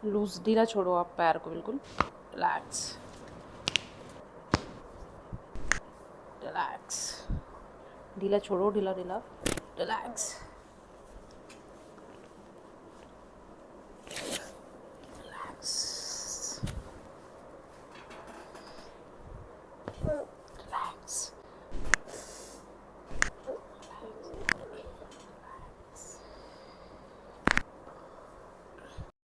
Loose, ढीला छोड़ो आप पैर को बिल्कुल। रिलैक्स रिलैक्स, ढीला छोड़ो, ढीला ढीला, रिलैक्स।